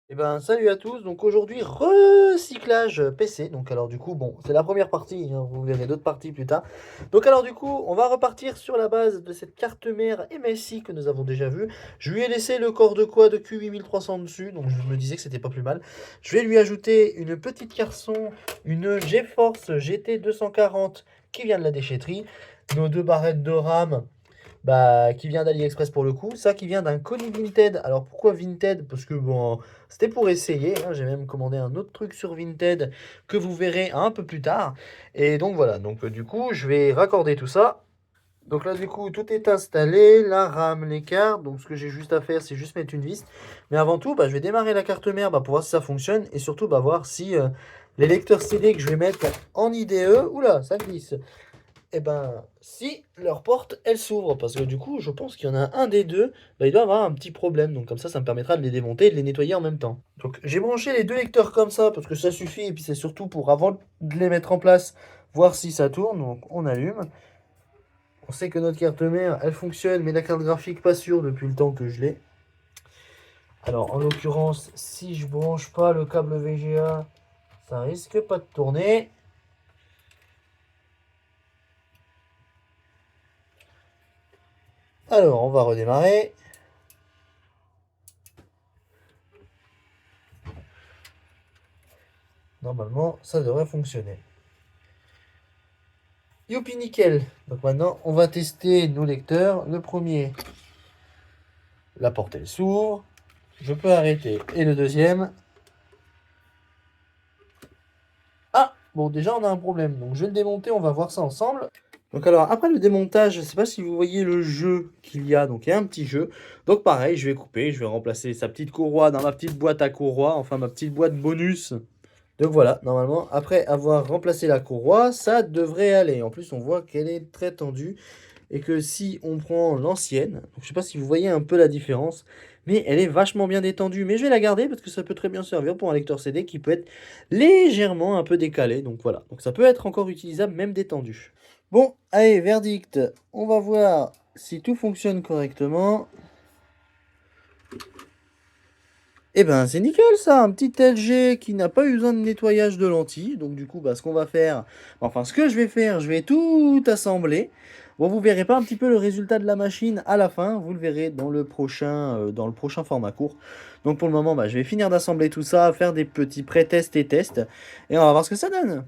Eh ben, salut à tous. Donc aujourd'hui, recyclage PC. Donc alors du coup, bon, c'est la première partie, hein, vous verrez d'autres parties plus tard. Donc alors du coup, on va repartir sur la base de cette carte mère MSI que nous avons déjà vue. Je lui ai laissé le corps de quad Q8300 dessus, donc je me disais que c'était pas plus mal. Je vais lui ajouter une petite carte son, une GeForce GT 240 qui vient de la déchetterie, nos deux barrettes de RAM bah, qui vient d'AliExpress pour le coup. Ça qui vient d'un colis Vinted. Alors pourquoi Vinted? Parce que bon, c'était pour essayer, hein. J'ai même commandé un autre truc sur Vinted que vous verrez un peu plus tard. Et donc voilà, donc du coup, je vais raccorder tout ça. Donc là, du coup, tout est installé, la RAM, les cartes. Donc ce que j'ai juste à faire, c'est juste mettre une vis. Mais avant tout, bah, je vais démarrer la carte mère bah, pour voir si ça fonctionne et surtout bah, voir si les lecteurs CD que je vais mettre en IDE, oula, ça glisse. Eh ben, si leur porte, elle s'ouvre, parce que du coup, je pense qu'il y en a un des deux, bah, il doit avoir un petit problème. Donc comme ça me permettra de les démonter et de les nettoyer en même temps. Donc j'ai branché les deux lecteurs comme ça, parce que ça suffit, et puis c'est surtout pour, avant de les mettre en place, voir si ça tourne. Donc on allume. On sait que notre carte mère, elle fonctionne, mais la carte graphique, pas sûre depuis le temps que je l'ai. Alors en l'occurrence, si je branche pas le câble VGA, ça risque pas de tourner. Alors on va redémarrer. Normalement, ça devrait fonctionner. Youpi nickel. Donc maintenant, on va tester nos lecteurs. Le premier, la porte elle s'ouvre. Je peux arrêter. Et le deuxième. Ah, bon déjà on a un problème. Donc je vais le démonter, on va voir ça ensemble. Donc alors après le démontage, je ne sais pas si vous voyez le jeu qu'il y a. Donc il y a un petit jeu. Donc pareil, je vais couper, je vais remplacer sa petite courroie dans ma petite boîte à courroie. Enfin ma petite boîte bonus. Donc voilà, normalement, après avoir remplacé la courroie, ça devrait aller. En plus, on voit qu'elle est très tendue. Et que si on prend l'ancienne, donc je sais pas si vous voyez un peu la différence, mais elle est vachement bien détendue. Mais je vais la garder parce que ça peut très bien servir pour un lecteur CD qui peut être légèrement un peu décalé. Donc voilà, donc ça peut être encore utilisable même détendu. Bon, allez, verdict. On va voir si tout fonctionne correctement. Eh ben c'est nickel ça, un petit LG qui n'a pas eu besoin de nettoyage de lentilles. Donc du coup, bah, ce qu'on va faire, enfin ce que je vais faire, je vais tout assembler. Bon, vous verrez pas un petit peu le résultat de la machine à la fin, vous le verrez dans le prochain format court. Donc pour le moment, bah, je vais finir d'assembler tout ça, faire des petits pré-tests et tests, et on va voir ce que ça donne.